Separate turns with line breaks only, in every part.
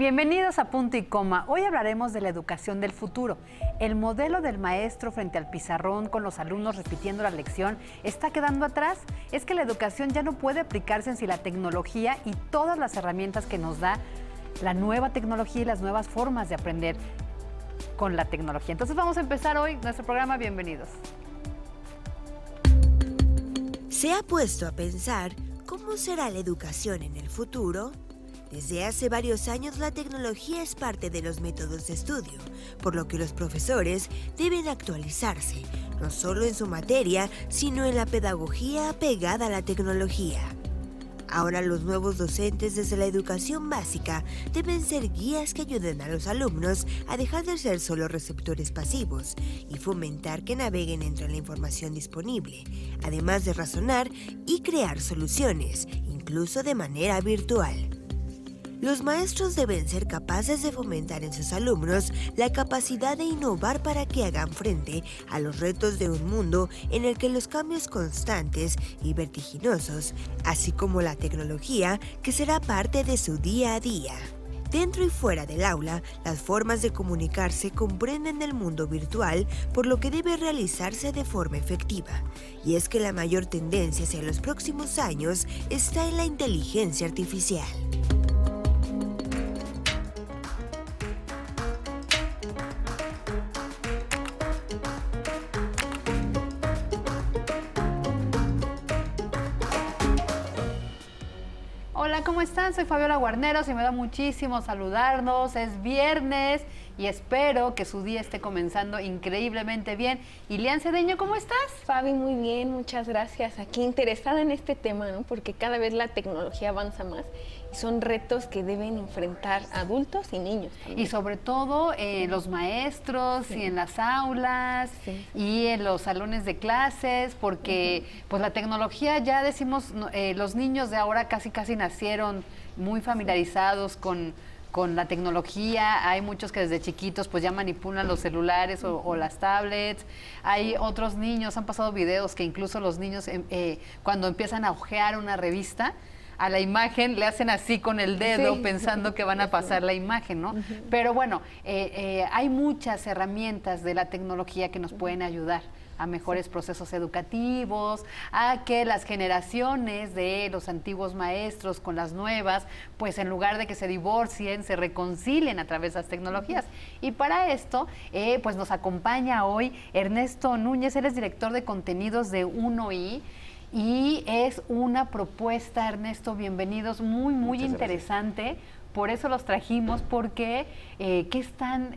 Bienvenidos a Punto y Coma. Hoy hablaremos de la educación del futuro. El modelo del maestro frente al pizarrón con los alumnos repitiendo la lección está quedando atrás. Es que la educación ya no puede aplicarse sin la tecnología y todas las herramientas que nos da la nueva tecnología y las nuevas formas de aprender con la tecnología. Entonces vamos a empezar hoy nuestro programa. Bienvenidos.
¿Se ha puesto a pensar cómo será la educación en el futuro? Desde hace varios años la tecnología es parte de los métodos de estudio, por lo que los profesores deben actualizarse, no solo en su materia, sino en la pedagogía apegada a la tecnología. Ahora los nuevos docentes desde la educación básica deben ser guías que ayuden a los alumnos a dejar de ser solo receptores pasivos y fomentar que naveguen entre la información disponible, además de razonar y crear soluciones, incluso de manera virtual. Los maestros deben ser capaces de fomentar en sus alumnos la capacidad de innovar para que hagan frente a los retos de un mundo en el que los cambios constantes y vertiginosos, así como la tecnología, que será parte de su día a día. Dentro y fuera del aula, las formas de comunicarse comprenden el mundo virtual, por lo que debe realizarse de forma efectiva. Y es que la mayor tendencia hacia los próximos años está en la inteligencia artificial.
Hola, ¿cómo están? Soy Fabiola Guarneros y me da muchísimo saludarnos. Es viernes y espero que su día esté comenzando increíblemente bien. Ilian Cedeño, ¿cómo estás?
Fabi, muy bien, muchas gracias. Aquí interesada en este tema, ¿no? Porque cada vez la tecnología avanza más y son retos que deben enfrentar adultos y niños también.
Y sobre todo los maestros y en las aulas y en los salones de clases, porque pues la tecnología, ya decimos, los niños de ahora casi nacieron muy familiarizados con la tecnología. Hay muchos que desde chiquitos pues ya manipulan los celulares o las tablets. Hay otros niños, han pasado videos que incluso los niños cuando empiezan a hojear una revista, a la imagen le hacen así con el dedo, pensando que van a pasar la imagen, ¿no? Pero bueno, hay muchas herramientas de la tecnología que nos pueden ayudar a mejores procesos educativos, a que las generaciones de los antiguos maestros con las nuevas, pues en lugar de que se divorcien, se reconcilien a través de las tecnologías. Y para esto, pues nos acompaña hoy Ernesto Núñez. Él es director de contenidos de 1I. Y es una propuesta, Ernesto, bienvenidos, muy interesante. Gracias. Por eso los trajimos, porque ¿qué están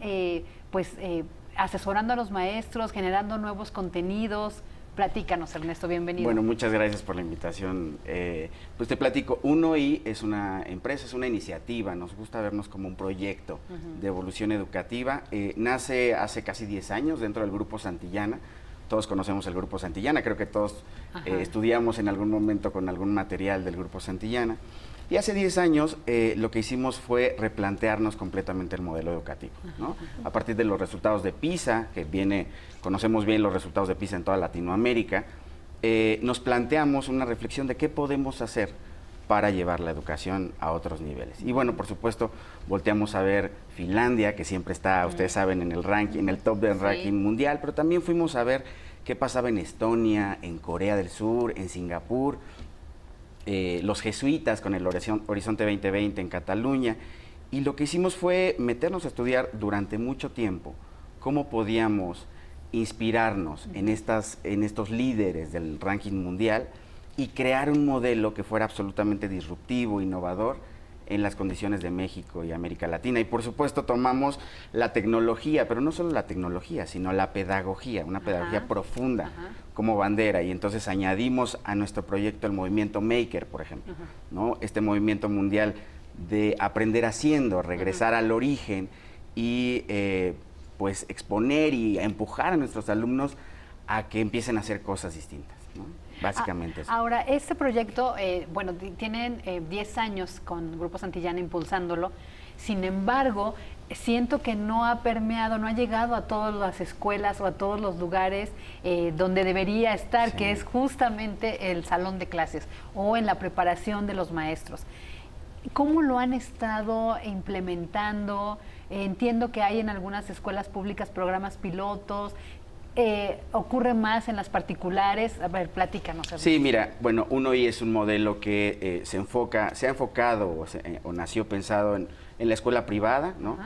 asesorando a los maestros, generando nuevos contenidos? Platícanos, Ernesto, bienvenido.
Bueno, muchas gracias por la invitación. Pues te platico, 1I es una empresa, es una iniciativa, nos gusta vernos como un proyecto de evolución educativa. Nace hace casi 10 años dentro del Grupo Santillana. Todos conocemos el Grupo Santillana, creo que todos estudiamos en algún momento con algún material del Grupo Santillana. Y hace 10 años lo que hicimos fue replantearnos completamente el modelo educativo, ¿no? A partir de los resultados de PISA, conocemos bien los resultados de PISA en toda Latinoamérica, nos planteamos una reflexión de qué podemos hacer para llevar la educación a otros niveles. Y bueno, por supuesto, volteamos a ver Finlandia, que siempre está, ustedes saben, en el ranking, en el top del ranking mundial, pero también fuimos a ver qué pasaba en Estonia, en Corea del Sur, en Singapur, los jesuitas con el Horizonte 2020 en Cataluña. Y lo que hicimos fue meternos a estudiar durante mucho tiempo cómo podíamos inspirarnos en estos líderes del ranking mundial y crear un modelo que fuera absolutamente disruptivo, innovador en las condiciones de México y América Latina. Y por supuesto tomamos la tecnología, pero no solo la tecnología, sino la pedagogía, una pedagogía profunda como bandera. Y entonces añadimos a nuestro proyecto el movimiento Maker, por ejemplo, ¿no? Este movimiento mundial de aprender haciendo, regresar al origen y pues exponer y empujar a nuestros alumnos a que empiecen a hacer cosas distintas, ¿no? Básicamente eso.
Ahora, este proyecto, tienen 10 años con Grupo Santillana impulsándolo. Sin embargo, siento que no ha permeado, no ha llegado a todas las escuelas o a todos los lugares donde debería estar, que es justamente el salón de clases o en la preparación de los maestros. ¿Cómo lo han estado implementando? Entiendo que hay en algunas escuelas públicas programas pilotos. ¿Ocurre más en las particulares? A ver, platícanos.
Sí, mira, bueno, 1I es un modelo que se ha enfocado o nació pensado en la escuela privada, ¿no?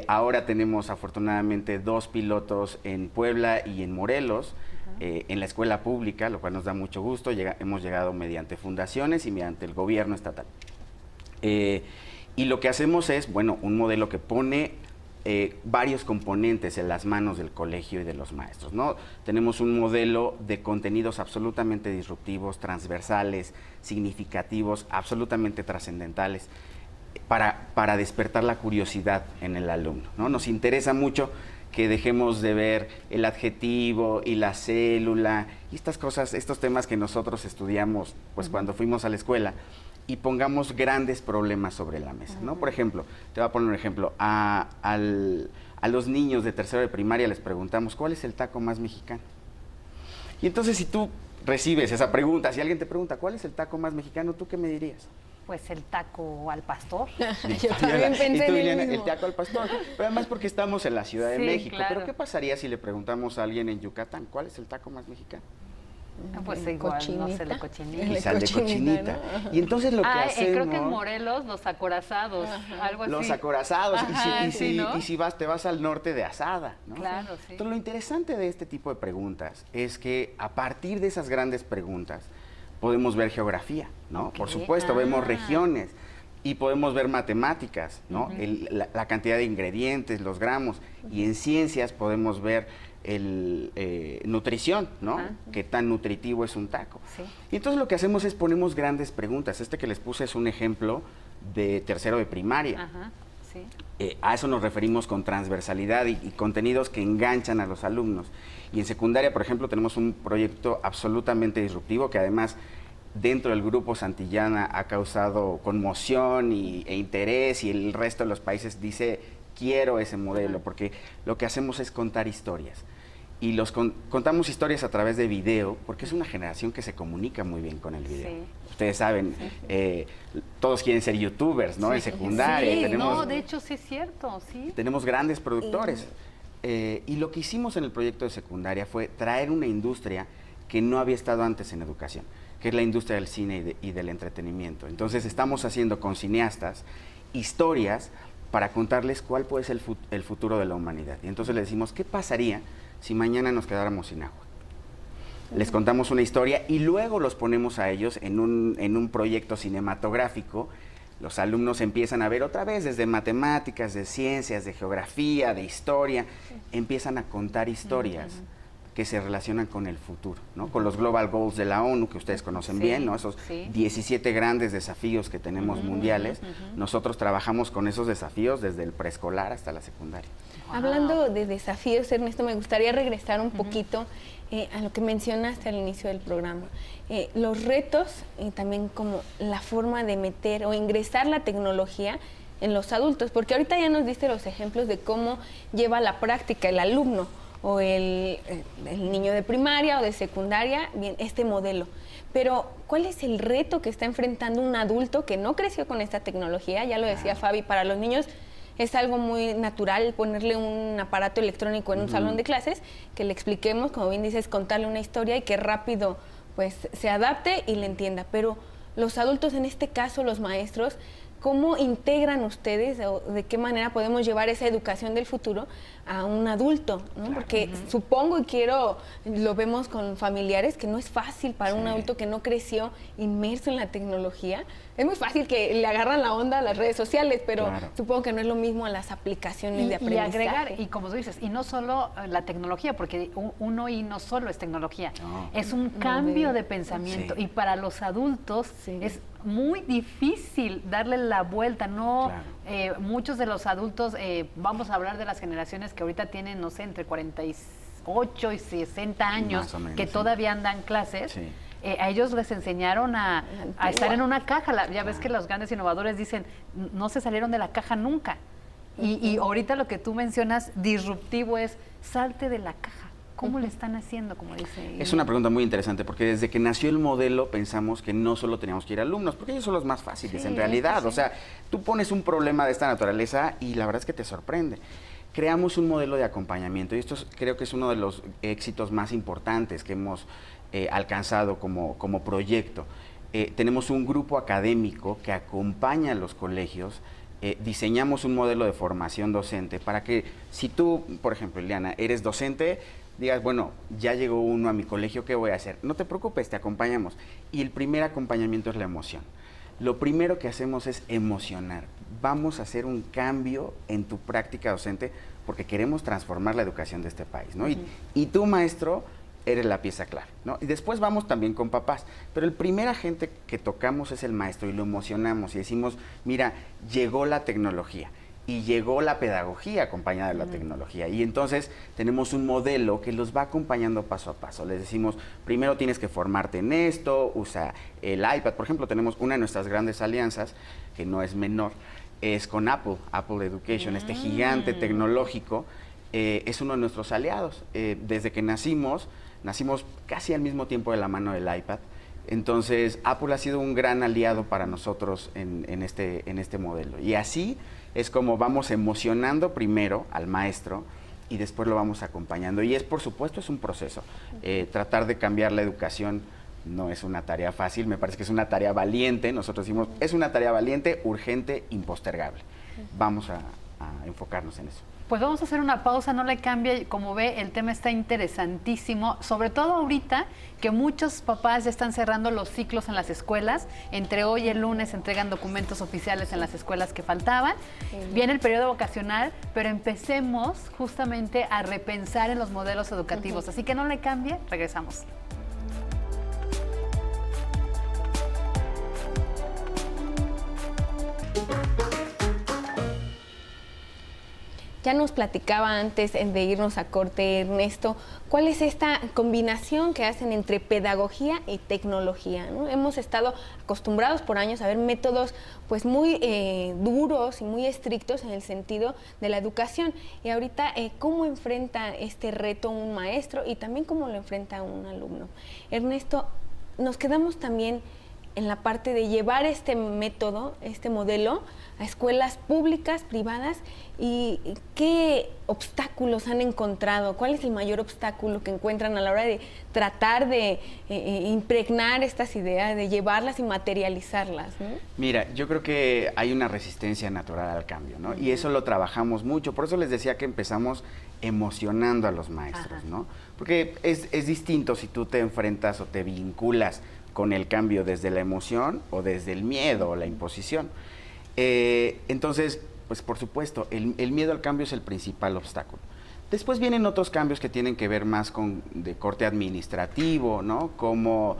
Ahora tenemos afortunadamente 2 pilotos en Puebla y en Morelos, en la escuela pública, lo cual nos da mucho gusto. Hemos llegado mediante fundaciones y mediante el gobierno estatal. Y lo que hacemos es, bueno, un modelo que pone varios componentes en las manos del colegio y de los maestros, ¿no? Tenemos un modelo de contenidos absolutamente disruptivos, transversales, significativos, absolutamente trascendentales, para despertar la curiosidad en el alumno, ¿no? Nos interesa mucho que dejemos de ver el adjetivo y la célula y estas cosas, estos temas que nosotros estudiamos pues cuando fuimos a la escuela, y pongamos grandes problemas sobre la mesa, ¿no? Por ejemplo, te voy a poner un ejemplo. A los niños de tercero de primaria les preguntamos, ¿cuál es el taco más mexicano? Y entonces, si tú recibes esa pregunta, si alguien te pregunta, ¿cuál es el taco más mexicano? ¿Tú qué me dirías?
Pues el taco al pastor.
Yo también pensé
tú,
en
Liliana,
el mismo.
el taco al pastor. Pero además porque estamos en la Ciudad de
Sí,
México.
claro.
Pero ¿qué pasaría si le preguntamos a alguien en Yucatán, ¿cuál es el taco más mexicano?
Pues igual, no sé, la cochinita.
Y sal de cochinita.
¿no?
Y entonces lo que hacemos...
creo que en Morelos, los acorazados, algo así.
Los acorazados.
Ajá,
y si te vas al norte de asada, ¿no?
Claro, sí.
Entonces, lo interesante de este tipo de preguntas es que a partir de esas grandes preguntas podemos ver geografía, ¿no?
Ok.
Por supuesto, vemos regiones y podemos ver matemáticas, ¿no? La cantidad de ingredientes, los gramos. Y en ciencias podemos ver nutrición, ¿no? Qué tan nutritivo es un taco.
Sí.
Y entonces lo que hacemos es ponemos grandes preguntas. Este que les puse es un ejemplo de tercero de primaria.
Ajá, sí.
A eso nos referimos con transversalidad y contenidos que enganchan a los alumnos. Y en secundaria, por ejemplo, tenemos un proyecto absolutamente disruptivo que además dentro del grupo Santillana ha causado conmoción e interés, y el resto de los países dice, quiero ese modelo, porque lo que hacemos es contar historias. Y contamos historias a través de video, porque es una generación que se comunica muy bien con el video.
Sí.
Ustedes saben, todos quieren ser youtubers, ¿no? En secundaria.
Sí, de hecho sí es cierto, sí.
Tenemos grandes productores. Y lo que hicimos en el proyecto de secundaria fue traer una industria que no había estado antes en educación, que es la industria del cine y del entretenimiento. Entonces estamos haciendo con cineastas historias para contarles cuál puede ser el futuro de la humanidad. Y entonces les decimos, ¿qué pasaría si mañana nos quedáramos sin agua? Les contamos una historia y luego los ponemos a ellos en un proyecto cinematográfico. Los alumnos empiezan a ver otra vez desde matemáticas, de ciencias, de geografía, de historia, empiezan a contar historias que se relacionan con el futuro, ¿no? Con los Global Goals de la ONU, que ustedes conocen bien, ¿no? Esos 17 grandes desafíos que tenemos mundiales. Nosotros trabajamos con esos desafíos desde el preescolar hasta la secundaria.
Wow. Hablando de desafíos, Ernesto, me gustaría regresar un poquito a lo que mencionaste al inicio del programa. Los retos y también como la forma de meter o ingresar la tecnología en los adultos, porque ahorita ya nos diste los ejemplos de cómo lleva a la práctica el alumno o el niño de primaria o de secundaria, bien, este modelo. Pero, ¿cuál es el reto que está enfrentando un adulto que no creció con esta tecnología? Ya lo decía Fabi, para los niños es algo muy natural ponerle un aparato electrónico en un salón de clases, que le expliquemos, como bien dices, contarle una historia y que rápido pues se adapte y le entienda. Pero los adultos, en este caso los maestros, ¿cómo integran ustedes o de qué manera podemos llevar esa educación del futuro a un adulto, ¿no? Claro. Porque supongo y lo vemos con familiares, que no es fácil para un adulto que no creció inmerso en la tecnología. Es muy fácil que le agarran la onda a las redes sociales, pero supongo que no es lo mismo a las aplicaciones de aprendizaje.
Y agregar, y como tú dices, y no solo la tecnología, porque uno y no solo es tecnología, es un cambio de pensamiento. Y para los adultos es muy difícil darle la vuelta, ¿no? Muchos de los adultos, vamos a hablar de las generaciones que ahorita tienen, no sé, entre 48 y 60 años, menos, que todavía andan clases. A ellos les enseñaron a estar en una caja. Ya ves que los grandes innovadores dicen, no se salieron de la caja nunca. Y ahorita lo que tú mencionas, disruptivo, es salte de la caja. ¿Cómo le están haciendo, como dice?
Es una pregunta muy interesante, porque desde que nació el modelo pensamos que no solo teníamos que ir alumnos, porque ellos son los más fáciles en realidad. O sea, tú pones un problema de esta naturaleza y la verdad es que te sorprende. Creamos un modelo de acompañamiento y esto creo que es uno de los éxitos más importantes que hemos alcanzado como proyecto. Tenemos un grupo académico que acompaña a los colegios. Diseñamos un modelo de formación docente para que si tú, por ejemplo, Ileana, eres docente, digas, bueno, ya llegó uno a mi colegio, ¿qué voy a hacer? No te preocupes, te acompañamos. Y el primer acompañamiento es la emoción. Lo primero que hacemos es emocionar. Vamos a hacer un cambio en tu práctica docente porque queremos transformar la educación de este país, ¿no? Y tú, maestro, eres la pieza clave, ¿no? Y después vamos también con papás, pero el primer agente que tocamos es el maestro y lo emocionamos y decimos, mira, llegó la tecnología y llegó la pedagogía acompañada de la tecnología y entonces tenemos un modelo que los va acompañando paso a paso. Les decimos, primero tienes que formarte en esto, usa el iPad. Por ejemplo, tenemos una de nuestras grandes alianzas, que no es menor, es con Apple Education, este gigante tecnológico, es uno de nuestros aliados. Desde que nacimos casi al mismo tiempo de la mano del iPad. Entonces, Apple ha sido un gran aliado para nosotros en este modelo. Y así es como vamos emocionando primero al maestro y después lo vamos acompañando. Y por supuesto, es un proceso. Tratar de cambiar la educación no es una tarea fácil, me parece que es una tarea valiente. Nosotros decimos, es una tarea valiente, urgente, impostergable. Vamos a enfocarnos en eso.
Pues vamos a hacer una pausa, no le cambie, como ve, el tema está interesantísimo, sobre todo ahorita que muchos papás ya están cerrando los ciclos en las escuelas, entre hoy y el lunes entregan documentos oficiales en las escuelas que faltaban, viene el periodo vocacional, pero empecemos justamente a repensar en los modelos educativos, así que no le cambie, regresamos.
Ya nos platicaba antes de irnos a corte, Ernesto, ¿cuál es esta combinación que hacen entre pedagogía y tecnología, ¿no? Hemos estado acostumbrados por años a ver métodos pues muy duros y muy estrictos en el sentido de la educación. Y ahorita, ¿cómo enfrenta este reto un maestro y también cómo lo enfrenta un alumno? Ernesto, nos quedamos también en la parte de llevar este método, este modelo, a escuelas públicas, privadas, y qué obstáculos han encontrado, cuál es el mayor obstáculo que encuentran a la hora de tratar de impregnar estas ideas, de llevarlas y materializarlas, ¿no?
Mira, yo creo que hay una resistencia natural al cambio, ¿no? Y eso lo trabajamos mucho, por eso les decía que empezamos emocionando a los maestros, ¿no? Porque es distinto si tú te enfrentas o te vinculas con el cambio desde la emoción o desde el miedo o la imposición. Entonces, pues por supuesto, el miedo al cambio es el principal obstáculo. Después vienen otros cambios que tienen que ver más de corte administrativo, ¿no? Como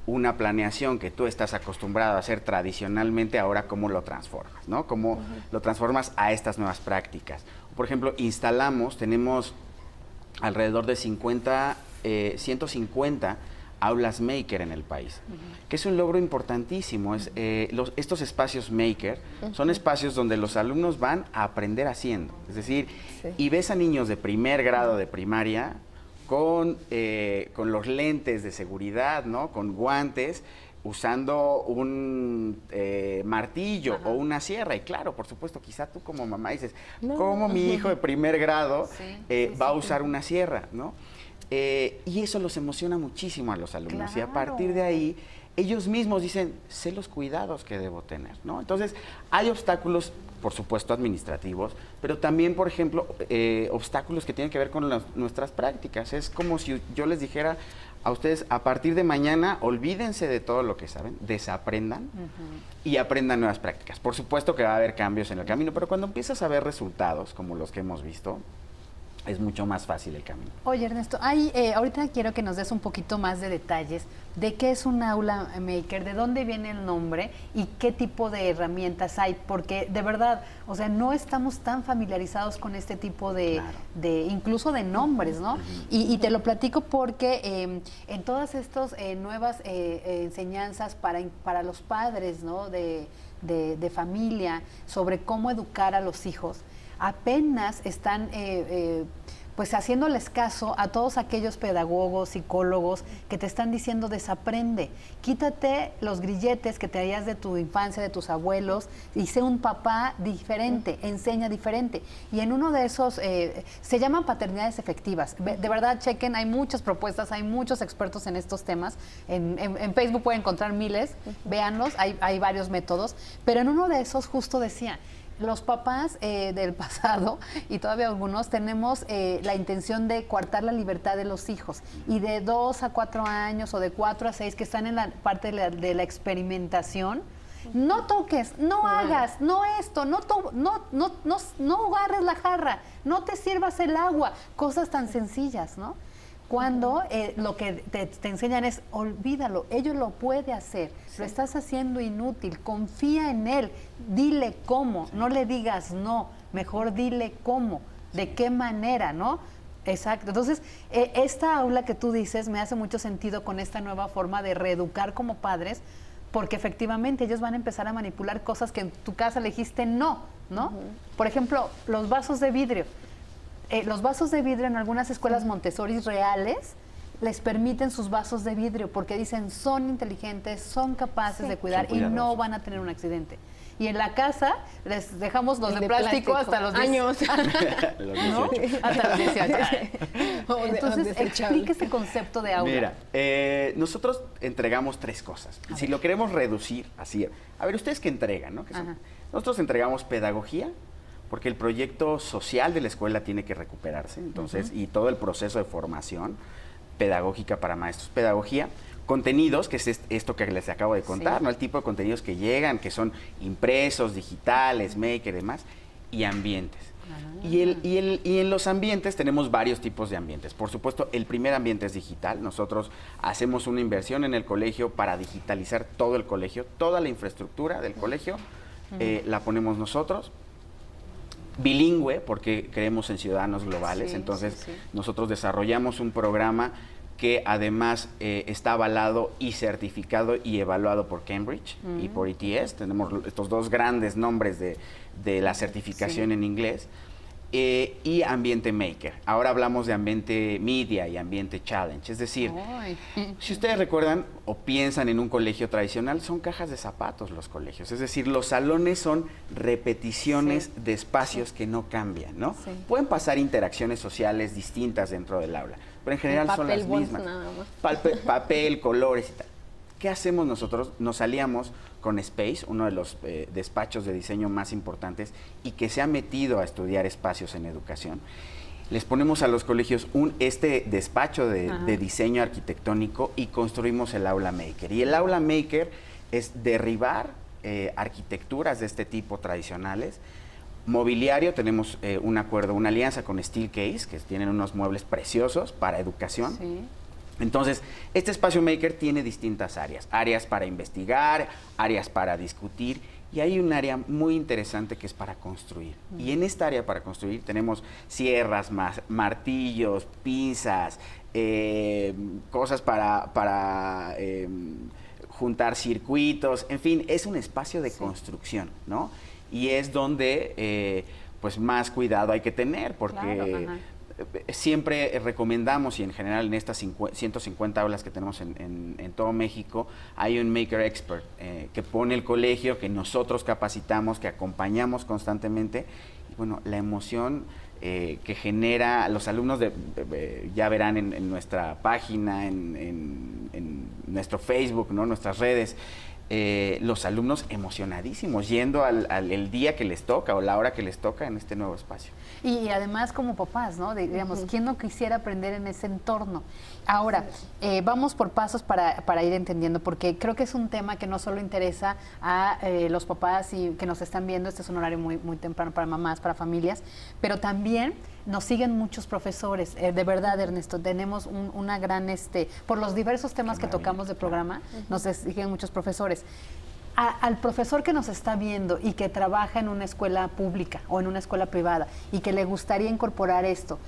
una planeación que tú estás acostumbrado a hacer tradicionalmente, ahora cómo lo transformas, ¿no? Cómo lo transformas a estas nuevas prácticas. Por ejemplo, tenemos alrededor de 150 aulas maker en el país, que es un logro importantísimo. Estos espacios maker son espacios donde los alumnos van a aprender haciendo, es decir, y ves a niños de primer grado de primaria con los lentes de seguridad, ¿no? Con guantes, usando un martillo o una sierra. Y claro, por supuesto, quizá tú como mamá dices, ¿cómo mi hijo de primer grado va a usar una sierra, ¿no? Y eso los emociona muchísimo a los alumnos. Y a partir de ahí, ellos mismos dicen, sé los cuidados que debo tener, ¿no? Entonces, hay obstáculos, por supuesto, administrativos, pero también, por ejemplo, obstáculos que tienen que ver con nuestras prácticas. Es como si yo les dijera a ustedes, a partir de mañana, olvídense de todo lo que saben, desaprendan y aprendan nuevas prácticas. Por supuesto que va a haber cambios en el camino, pero cuando empiezas a ver resultados, como los que hemos visto, es mucho más fácil el camino.
Oye, Ernesto, ahorita quiero que nos des un poquito más de detalles de qué es un aula maker, de dónde viene el nombre y qué tipo de herramientas hay, porque de verdad, o sea, no estamos tan familiarizados con este tipo de incluso de nombres, ¿no? Y te lo platico porque en todas estas nuevas enseñanzas para los padres, ¿no? de familia, sobre cómo educar a los hijos, apenas están pues haciéndoles caso a todos aquellos pedagogos, psicólogos que te están diciendo desaprende, quítate los grilletes que te hayas de tu infancia, de tus abuelos, y sé un papá diferente, enseña diferente. Y en uno de esos, se llaman paternidades efectivas. De verdad, chequen, hay muchas propuestas, hay muchos expertos en estos temas. En Facebook pueden encontrar miles, véanlos, hay varios métodos, pero en uno de esos justo decía, los papás del pasado, y todavía algunos, tenemos la intención de coartar la libertad de los hijos. Y de 2 a 4 años o de 4 a 6, que están en la parte de la experimentación, no toques, no hagas, no esto, no agarres la jarra, no te sirvas el agua. Cosas tan sencillas, ¿no? Cuando lo que te enseñan es, olvídalo, ello lo puede hacer, lo estás haciendo inútil, confía en él, dile cómo, no le digas no, mejor dile cómo, de qué manera, ¿no? Exacto, entonces esta aula que tú dices me hace mucho sentido con esta nueva forma de reeducar como padres, porque efectivamente ellos van a empezar a manipular cosas que en tu casa le dijiste no, ¿no? Por ejemplo, los vasos de vidrio. Los vasos de vidrio en algunas escuelas Montessori reales les permiten sus vasos de vidrio porque dicen son inteligentes, son capaces de cuidar y no van a tener un accidente. Y en la casa les dejamos los de plástico hasta los
años.
¿No? Hasta los 18. Entonces, explique ese concepto de aula.
Mira, nosotros entregamos 3 cosas. Si lo queremos reducir, así. A ver, ¿ustedes qué entregan, no? ¿Qué son? Nosotros entregamos pedagogía, porque el proyecto social de la escuela tiene que recuperarse, entonces, y todo el proceso de formación pedagógica para maestros. Pedagogía, contenidos, que es esto que les acabo de contar, ¿no? El tipo de contenidos que llegan, que son impresos, digitales, maker y demás, y ambientes. Y en los ambientes tenemos varios tipos de ambientes. Por supuesto, el primer ambiente es digital. Nosotros hacemos una inversión en el colegio para digitalizar todo el colegio, toda la infraestructura del colegio, la ponemos nosotros. Bilingüe, porque creemos en ciudadanos globales, entonces nosotros desarrollamos un programa que además está avalado y certificado y evaluado por Cambridge y por ETS. Tenemos estos 2 grandes nombres de la certificación en inglés. Y ambiente maker. Ahora hablamos de ambiente media y ambiente challenge. Es decir, si ustedes recuerdan o piensan en un colegio tradicional, son cajas de zapatos los colegios. Es decir, los salones son repeticiones de espacios que no cambian, ¿no? Pueden pasar interacciones sociales distintas dentro del aula, pero en general son las mismas. Papel, colores y tal. ¿Qué hacemos nosotros? Nos aliamos con Space, uno de los despachos de diseño más importantes y que se ha metido a estudiar espacios en educación. Les ponemos a los colegios este despacho de diseño arquitectónico y construimos el Aula Maker. Y el Aula Maker es derribar arquitecturas de este tipo tradicionales. Mobiliario, tenemos un acuerdo, una alianza con Steelcase, que tienen unos muebles preciosos para educación. Entonces, este espacio maker tiene distintas áreas. Áreas para investigar, áreas para discutir, y hay un área muy interesante que es para construir. Y en esta área para construir tenemos sierras, martillos, pinzas, cosas para juntar circuitos, en fin, es un espacio de construcción, ¿no? Y es donde pues más cuidado hay que tener, porque siempre recomendamos, y en general en estas 150 aulas que tenemos en todo México, hay un Maker Expert que pone el colegio, que nosotros capacitamos, que acompañamos constantemente. Y bueno, la emoción que genera los alumnos, ya verán en nuestra página, en nuestro Facebook, ¿no? Nuestras redes, los alumnos emocionadísimos yendo el día que les toca o la hora que les toca en este nuevo espacio.
Y además como papás, ¿no? Digamos, ¿quién no quisiera aprender en ese entorno? Ahora, vamos por pasos para ir entendiendo, porque creo que es un tema que no solo interesa a los papás y que nos están viendo, este es un horario muy, muy temprano para mamás, para familias, pero también nos siguen muchos profesores. De verdad, Ernesto, tenemos una gran, por los diversos temas que tocamos de programa, nos siguen muchos profesores. Al profesor que nos está viendo y que trabaja en una escuela pública o en una escuela privada y que le gustaría incorporar esto,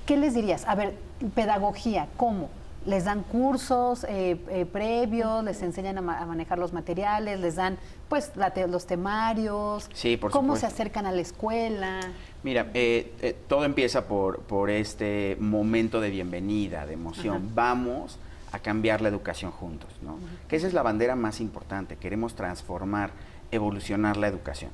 ¿qué les dirías? A ver, pedagogía, ¿cómo? les dan cursos previos, les enseñan a manejar los materiales, les dan pues los temarios,
Sí, por
cómo
supuesto.
se acercan a la escuela.
Mira, todo empieza por este momento de bienvenida, de emoción.
Ajá.
Vamos a cambiar la educación juntos, ¿no? Que esa es la bandera más importante. Queremos transformar, evolucionar la educación.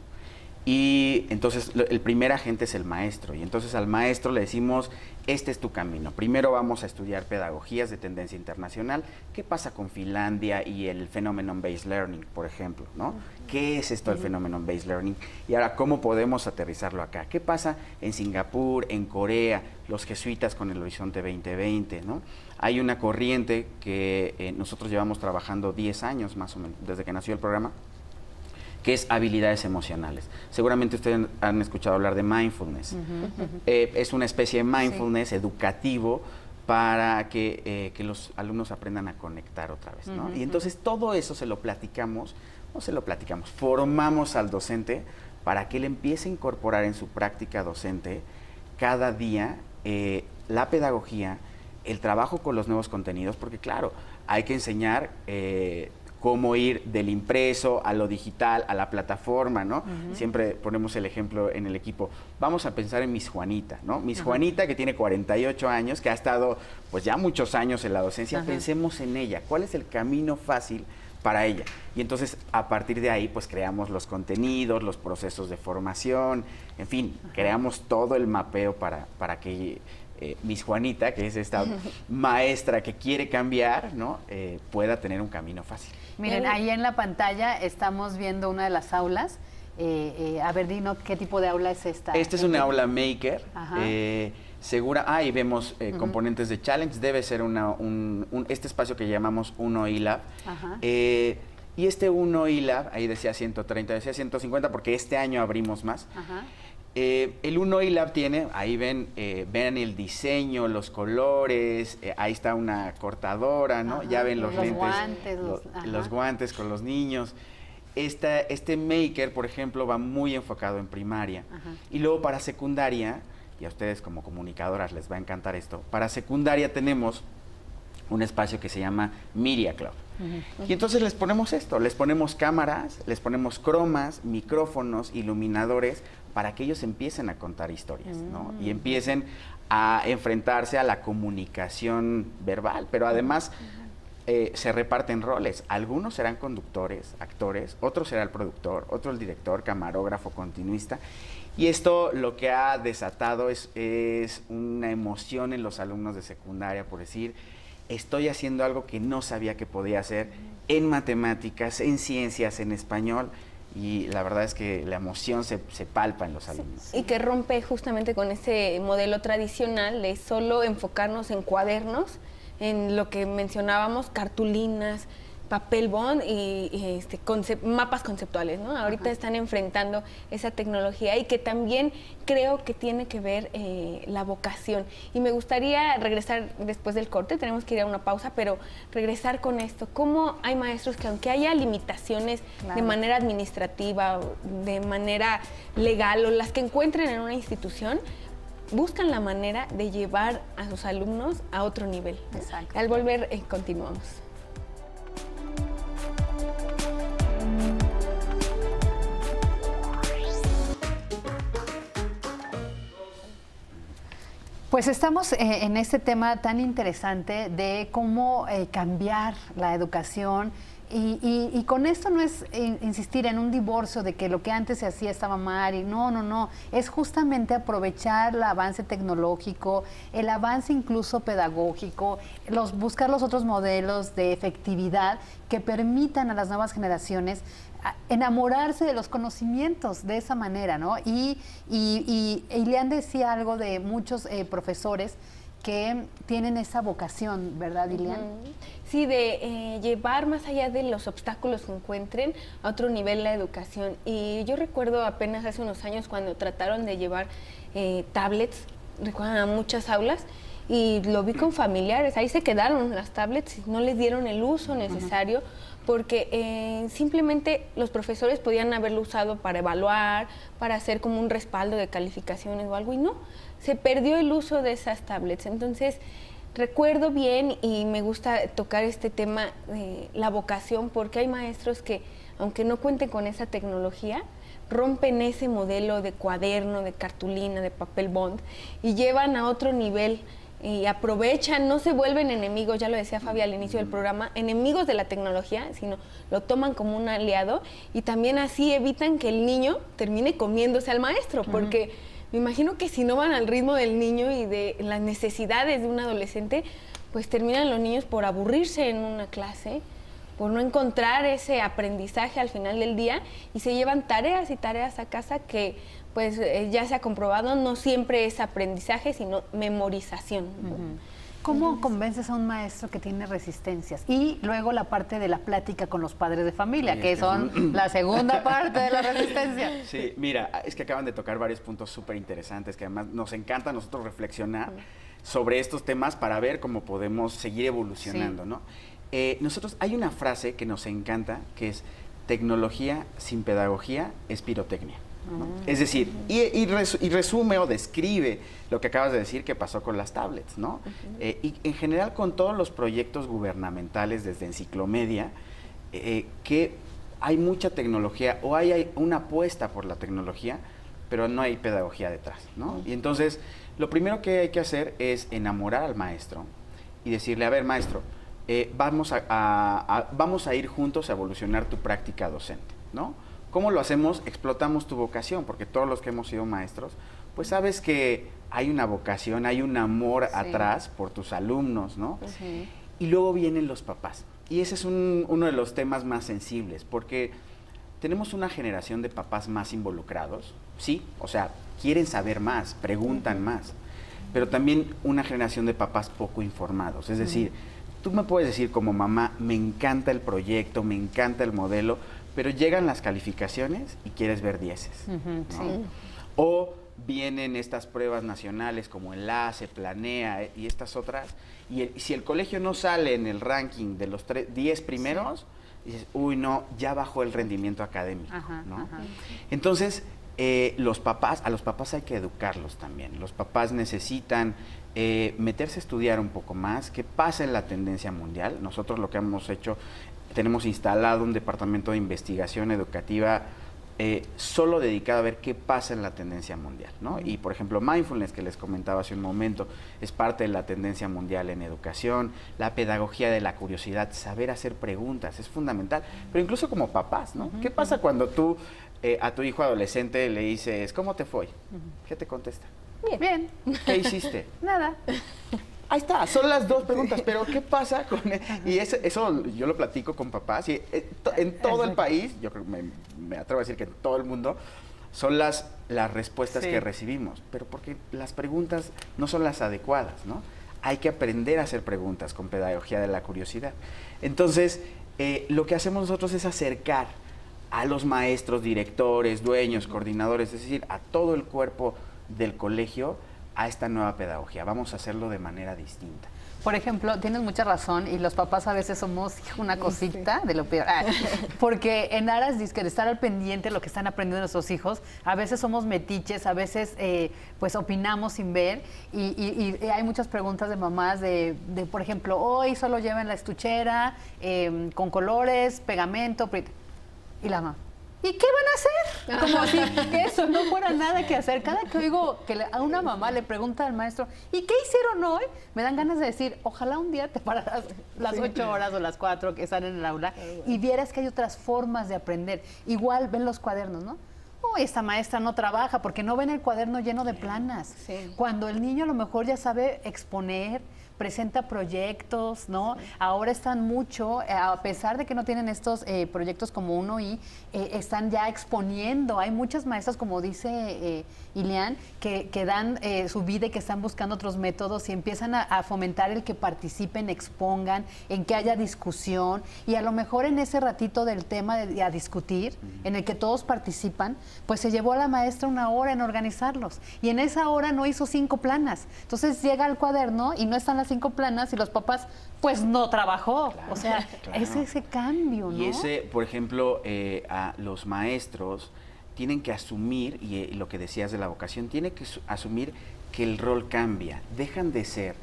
Y entonces el primer agente es el maestro. Y entonces al maestro le decimos, este es tu camino. Primero vamos a estudiar pedagogías de tendencia internacional. ¿Qué pasa con Finlandia y el Phenomenon-Based Learning, por ejemplo, ¿no? ¿Qué es esto del Phenomenon-Based Learning? Y ahora, ¿cómo podemos aterrizarlo acá? ¿Qué pasa en Singapur, en Corea, los jesuitas con el Horizonte 2020, ¿no? Hay una corriente que nosotros llevamos trabajando 10 años más o menos, desde que nació el programa, que es habilidades emocionales. Seguramente ustedes han escuchado hablar de mindfulness. Es una especie de mindfulness educativo para que los alumnos aprendan a conectar otra vez, ¿no? Y entonces todo eso formamos al docente para que él empiece a incorporar en su práctica docente cada día la pedagogía, el trabajo con los nuevos contenidos, porque claro, hay que enseñar cómo ir del impreso a lo digital, a la plataforma, ¿no? Siempre ponemos el ejemplo en el equipo. Vamos a pensar en Miss Juanita, ¿no? Miss Juanita, que tiene 48 años, que ha estado pues ya muchos años en la docencia. Pensemos en ella. ¿Cuál es el camino fácil para ella? Y entonces, a partir de ahí, pues creamos los contenidos, los procesos de formación, en fin, creamos todo el mapeo para que Miss Juanita, que es esta maestra que quiere cambiar, ¿no? Pueda tener un camino fácil.
Miren, ahí en la pantalla estamos viendo una de las aulas. A ver, Dino, ¿qué tipo de aula es esta?
Esta es una aula maker.
Ajá.
Ahí vemos componentes de challenge. Debe ser este espacio que llamamos 1 eLab.
Ajá.
Y este 1 eLab, ahí decía 130, decía 150 porque este año abrimos más.
Ajá.
El 1 eLab tiene, ahí ven el diseño, los colores, ahí está una cortadora, ¿no?
Ajá,
Ya ven los lentes,
guantes,
los guantes con los niños. Este maker, por ejemplo, va muy enfocado en primaria.
Ajá.
Y luego para secundaria, y a ustedes como comunicadoras les va a encantar esto, para secundaria tenemos un espacio que se llama Media Club. Y entonces les ponemos esto, les ponemos cámaras, les ponemos cromas, micrófonos, iluminadores, para que ellos empiecen a contar historias, ¿no? Y empiecen a enfrentarse a la comunicación verbal, pero además se reparten roles. Algunos serán conductores, actores, otros será el productor, otro el director, camarógrafo, continuista. Y esto lo que ha desatado es una emoción en los alumnos de secundaria por decir, estoy haciendo algo que no sabía que podía hacer en matemáticas, en ciencias, en español. Y la verdad es que la emoción se palpa en los alumnos.
Y que rompe justamente con ese modelo tradicional de solo enfocarnos en cuadernos, en lo que mencionábamos, cartulinas, papel bond y mapas conceptuales, ¿no? Ahorita están enfrentando esa tecnología y que también creo que tiene que ver la vocación. Y me gustaría regresar después del corte, tenemos que ir a una pausa, pero regresar con esto. ¿Cómo hay maestros que aunque haya limitaciones de manera administrativa, de manera legal o las que encuentren en una institución, buscan la manera de llevar a sus alumnos a otro nivel?
Exacto.
Al volver, continuamos.
Pues estamos en este tema tan interesante de cómo cambiar la educación y con esto no es insistir en un divorcio de que lo que antes se hacía estaba mal y no, es justamente aprovechar el avance tecnológico, el avance incluso pedagógico, buscar los otros modelos de efectividad que permitan a las nuevas generaciones enamorarse de los conocimientos de esa manera, ¿no? Y Ileán decía algo de muchos profesores que tienen esa vocación, ¿verdad, Ileán?
Sí, de llevar más allá de los obstáculos que encuentren a otro nivel la educación. Y yo recuerdo apenas hace unos años cuando trataron de llevar tablets, recuerdan, a muchas aulas, y lo vi con familiares, ahí se quedaron las tablets y no les dieron el uso necesario porque simplemente los profesores podían haberlo usado para evaluar, para hacer como un respaldo de calificaciones o algo y no, se perdió el uso de esas tablets. Entonces, Recuerdo bien y me gusta tocar este tema de la vocación, porque hay maestros que, aunque no cuenten con esa tecnología, rompen ese modelo de cuaderno, de cartulina, de papel bond y llevan a otro nivel y aprovechan, no se vuelven enemigos, ya lo decía Fabi al inicio del programa, enemigos de la tecnología, sino lo toman como un aliado y también así evitan que el niño termine comiéndose al maestro, porque me imagino que si no van al ritmo del niño y de las necesidades de un adolescente, pues terminan los niños por aburrirse en una clase, por no encontrar ese aprendizaje al final del día y se llevan tareas y tareas a casa que pues ya se ha comprobado, no siempre es aprendizaje, sino memorización.
¿Cómo convences a un maestro que tiene resistencias? Y luego la parte de la plática con los padres de familia, que son la segunda parte de la resistencia.
Sí, mira, es que acaban de tocar varios puntos súper interesantes que además nos encanta a nosotros reflexionar sobre estos temas para ver cómo podemos seguir evolucionando, ¿no? Nosotros, hay una frase que nos encanta, que es: tecnología sin pedagogía es pirotecnia. ¿no? Es decir, y resume o describe lo que acabas de decir que pasó con las tablets, ¿no? Y en general con todos los proyectos gubernamentales desde Enciclomedia, que hay mucha tecnología o hay una apuesta por la tecnología, pero no hay pedagogía detrás, ¿no? Y entonces, lo primero que hay que hacer es enamorar al maestro y decirle: a ver, maestro, vamos a ir juntos a evolucionar tu práctica docente, ¿no? ¿Cómo lo hacemos? Explotamos tu vocación, porque todos los que hemos sido maestros, pues sabes que hay una vocación, hay un amor atrás por tus alumnos, ¿no?
Sí.
Y luego vienen los papás. Y ese es uno de los temas más sensibles, porque tenemos una generación de papás más involucrados, sí, o sea, quieren saber más, preguntan más, pero también una generación de papás poco informados, es decir, tú me puedes decir como mamá: me encanta el proyecto, me encanta el modelo, pero llegan las calificaciones y quieres ver dieces, ¿no?
Sí.
O vienen estas pruebas nacionales como Enlace, Planea y estas otras, y si el colegio no sale en el ranking de los 10 primeros, dices: uy, no, ya bajó el rendimiento académico, ¿no? Entonces, a los papás hay que educarlos también. Los papás necesitan meterse a estudiar un poco más, qué pasa en la tendencia mundial. Nosotros lo que hemos hecho, tenemos instalado un departamento de investigación educativa solo dedicado a ver qué pasa en la tendencia mundial, ¿no? Y, por ejemplo, mindfulness, que les comentaba hace un momento, es parte de la tendencia mundial en educación. La pedagogía de la curiosidad, saber hacer preguntas, es fundamental. Pero incluso como papás, ¿no? ¿Qué pasa cuando tú a tu hijo adolescente le dices: ¿cómo te fue? ¿Qué te contesta?
Bien.
¿Qué hiciste?
Nada.
Ahí está, son las dos preguntas, pero ¿qué pasa con y eso yo lo platico con papás y en todo el país, yo creo que me atrevo a decir que en todo el mundo, son las respuestas que recibimos, pero porque las preguntas no son las adecuadas, ¿no? Hay que aprender a hacer preguntas con pedagogía de la curiosidad. Entonces, lo que hacemos nosotros es acercar a los maestros, directores, dueños, coordinadores, es decir, a todo el cuerpo del colegio, a esta nueva pedagogía. Vamos a hacerlo de manera distinta.
Por ejemplo, tienes mucha razón y los papás a veces somos una cosita de lo peor. Porque en aras de estar al pendiente de lo que están aprendiendo nuestros hijos, a veces somos metiches, a veces pues opinamos sin ver y hay muchas preguntas de mamás de, por ejemplo, hoy solo llevan la estuchera con colores, pegamento, y la mamá: ¿y qué van a hacer? Como si que eso no fuera nada que hacer. Cada que oigo que a una mamá le pregunta al maestro: ¿y qué hicieron hoy? Me dan ganas de decir: ojalá un día te pararas las 8 horas o las 4 que están en el aula y vieras que hay otras formas de aprender. Igual ven los cuadernos, ¿no? Oh, esta maestra no trabaja porque no ven el cuaderno lleno de planas. Cuando el niño a lo mejor ya sabe exponer, presenta proyectos, ¿no? Ahora están mucho, a pesar de que no tienen estos proyectos como 1I, están ya exponiendo. Hay muchas maestras, como dice Ilian, que dan su vida y que están buscando otros métodos y empiezan a fomentar el que participen, expongan, en que haya discusión y a lo mejor en ese ratito del tema a discutir, en el que todos participan, pues se llevó a la maestra 1 hora en organizarlos y en esa hora no hizo 5 planas. Entonces llega al cuaderno y no están las 5 planas y los papás, pues no trabajó. Claro, o sea, es ese cambio, ¿no?
Y ese, por ejemplo, a los maestros tienen que asumir, y lo que decías de la vocación, tienen que asumir que el rol cambia. Dejan de ser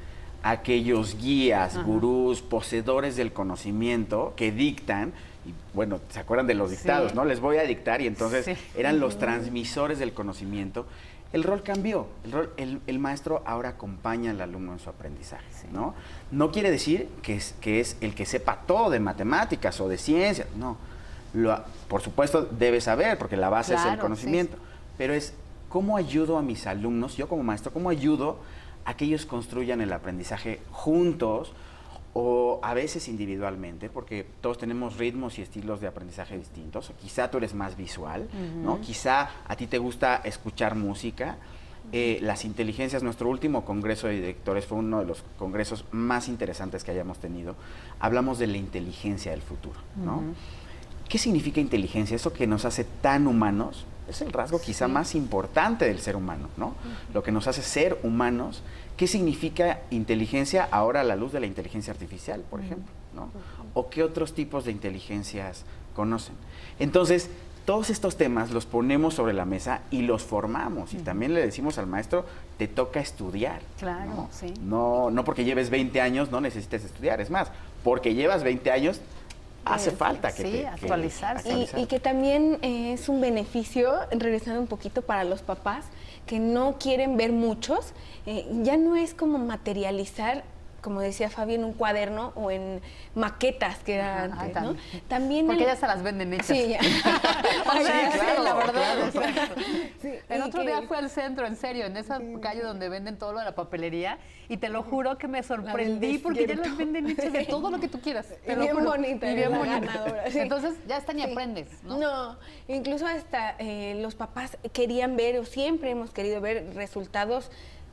aquellos guías, gurús, poseedores del conocimiento que dictan, y bueno, ¿se acuerdan de los dictados, no? Les voy a dictar, y entonces eran los transmisores del conocimiento. El rol cambió, el maestro ahora acompaña al alumno en su aprendizaje, ¿no? No quiere decir que es el que sepa todo de matemáticas o de ciencias, no. Por supuesto debe saber, porque la base es el conocimiento, pero es cómo ayudo a mis alumnos, yo como maestro, cómo ayudo a que ellos construyan el aprendizaje juntos, o a veces individualmente, porque todos tenemos ritmos y estilos de aprendizaje distintos. Quizá tú eres más visual, ¿no? Quizá a ti te gusta escuchar música. Las inteligencias, nuestro último congreso de directores fue uno de los congresos más interesantes que hayamos tenido. Hablamos de la inteligencia del futuro, ¿no? ¿Qué significa inteligencia? Eso que nos hace tan humanos, es el rasgo quizá más importante del ser humano, ¿no? Lo que nos hace ser humanos. ¿Qué significa inteligencia ahora a la luz de la inteligencia artificial, por ejemplo, ¿no? ¿O qué otros tipos de inteligencias conocen? Entonces, todos estos temas los ponemos sobre la mesa y los formamos. Y también le decimos al maestro, te toca estudiar.
Claro,
No porque lleves 20 años no necesites estudiar. Es más, porque llevas 20 años, hace falta que
actualizarse.
Y que también es un beneficio, regresando un poquito para los papás, que no quieren ver muchos, ya no es como materializar, como decía Fabi, en un cuaderno o en maquetas que era antes, ¿no? También
porque ya se las venden hechas.
Sí, ya.
Claro, la verdad.
Sí,
el otro día fui al centro, en serio, en esa calle donde venden todo lo de la papelería, y te lo juro que me sorprendí porque ya las venden hechas de todo lo que tú quieras.
Y bien bonita.
Y bien bonita. Entonces ya hasta ni aprendes, ¿no?
No, incluso hasta los papás querían ver, o siempre hemos querido ver resultados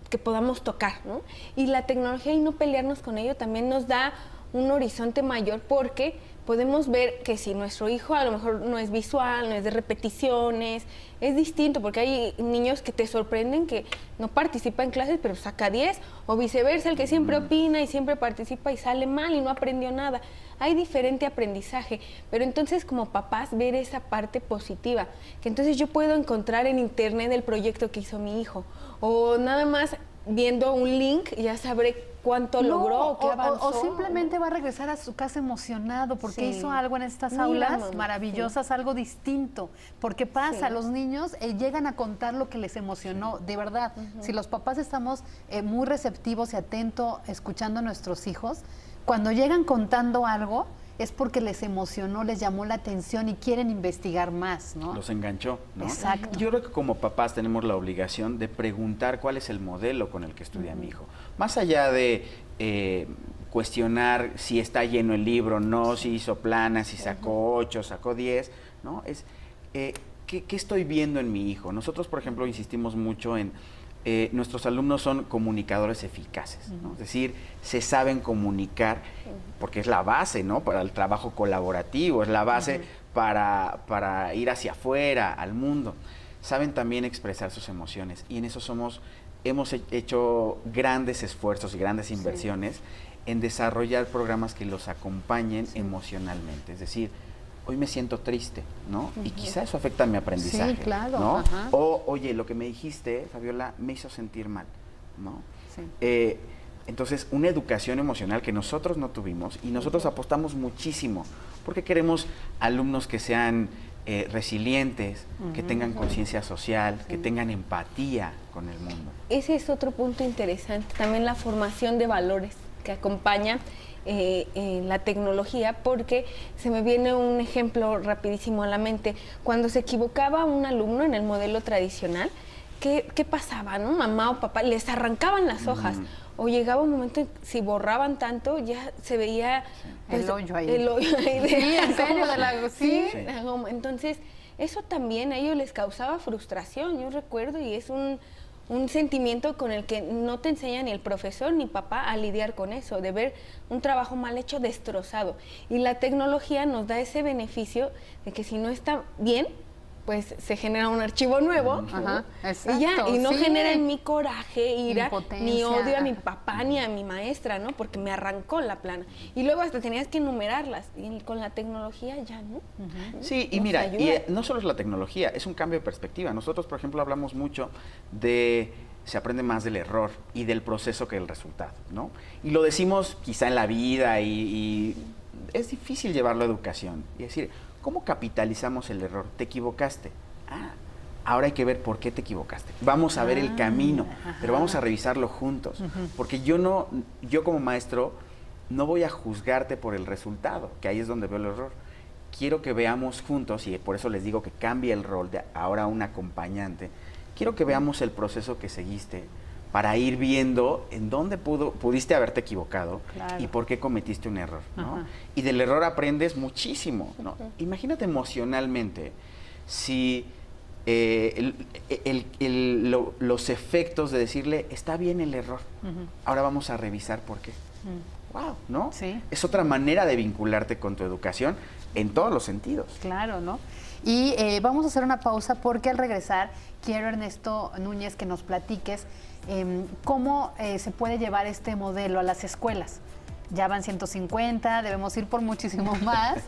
que podamos tocar, ¿no? Y la tecnología y no pelearnos con ello también nos da un horizonte mayor, porque podemos ver que si nuestro hijo a lo mejor no es visual, no es de repeticiones, es distinto, porque hay niños que te sorprenden que no participa en clases pero saca 10, o viceversa, el que siempre opina y siempre participa y sale mal y no aprendió nada. Hay diferente aprendizaje, pero entonces como papás ver esa parte positiva, que entonces yo puedo encontrar en internet el proyecto que hizo mi hijo, o nada más viendo un link ya sabré cuánto logró, qué avanzó.
O simplemente va a regresar a su casa emocionado porque hizo algo en estas aulas maravillosas, algo distinto. Porque pasa, los niños llegan a contar lo que les emocionó, de verdad. Si los papás estamos muy receptivos y atentos escuchando a nuestros hijos, cuando llegan contando algo, es porque les emocionó, les llamó la atención y quieren investigar más, ¿no?
Los enganchó, ¿no?
Exacto.
Yo creo que como papás tenemos la obligación de preguntar cuál es el modelo con el que estudia mi hijo. Más allá de cuestionar si está lleno el libro, no, si hizo planas, si sacó 8, sacó 10, ¿no? Es, ¿qué estoy viendo en mi hijo? Nosotros, por ejemplo, insistimos mucho en nuestros alumnos son comunicadores eficaces, ¿no? Es decir, se saben comunicar porque es la base, ¿no? Para el trabajo colaborativo, es la base para ir hacia afuera, al mundo. Saben también expresar sus emociones y en eso hemos hecho grandes esfuerzos y grandes inversiones en desarrollar programas que los acompañen emocionalmente. Es decir, hoy me siento triste, ¿no? Y quizá eso afecta a mi aprendizaje,
sí, claro,
¿no? O, oye, lo que me dijiste, Fabiola, me hizo sentir mal, ¿no? Sí. Entonces, una educación emocional que nosotros no tuvimos y nosotros apostamos muchísimo porque queremos alumnos que sean resilientes, que tengan conciencia social, que tengan empatía con el mundo.
Ese es otro punto interesante, también la formación de valores que acompaña la tecnología, porque se me viene un ejemplo rapidísimo a la mente. Cuando se equivocaba un alumno en el modelo tradicional, ¿qué pasaba, no? Mamá o papá les arrancaban las hojas, o llegaba un momento en que si borraban tanto ya se veía pues,
el hoyo ahí.
El hoyo ahí de,
sí, en serio, de la
Entonces, eso también a ellos les causaba frustración, yo recuerdo, y es un sentimiento con el que no te enseña ni el profesor ni papá a lidiar con eso, de ver un trabajo mal hecho destrozado. Y la tecnología nos da ese beneficio de que si no está bien, pues se genera un archivo nuevo,
exacto,
y ya, y no
sí.
genera en mí coraje, ira, ni
Impotencia.
odio a mi papá ni a mi maestra, ¿no? Porque me arrancó la plana. Y luego hasta tenías que enumerarlas, y con la tecnología ya, ¿no?
Sí, y
Nos
mira,
ayuda.
y no solo es la tecnología, es un cambio de perspectiva. Nosotros, por ejemplo, hablamos mucho de se aprende más del error y del proceso que del resultado, ¿no? Y lo decimos quizá en la vida y es difícil llevarlo a educación. Y decir, ¿cómo capitalizamos el error? Te equivocaste. Ahora hay que ver por qué te equivocaste. Vamos a ver el camino, pero vamos a revisarlo juntos. Porque yo como maestro no voy a juzgarte por el resultado, que ahí es donde veo el error. Quiero que veamos juntos, y por eso les digo que cambie el rol de ahora un acompañante. Quiero que veamos el proceso que seguiste para ir viendo en dónde pudiste haberte equivocado y por qué cometiste un error, ¿no? Y del error aprendes muchísimo, ¿no? Imagínate emocionalmente si los efectos de decirle, está bien el error, ahora vamos a revisar por qué. Wow, ¿no?
Sí.
Es otra manera de vincularte con tu educación en todos los sentidos.
Claro, ¿no? Y vamos a hacer una pausa porque al regresar quiero, Ernesto Núñez, que nos platiques cómo se puede llevar este modelo a las escuelas. Ya van 150, debemos ir por muchísimo más.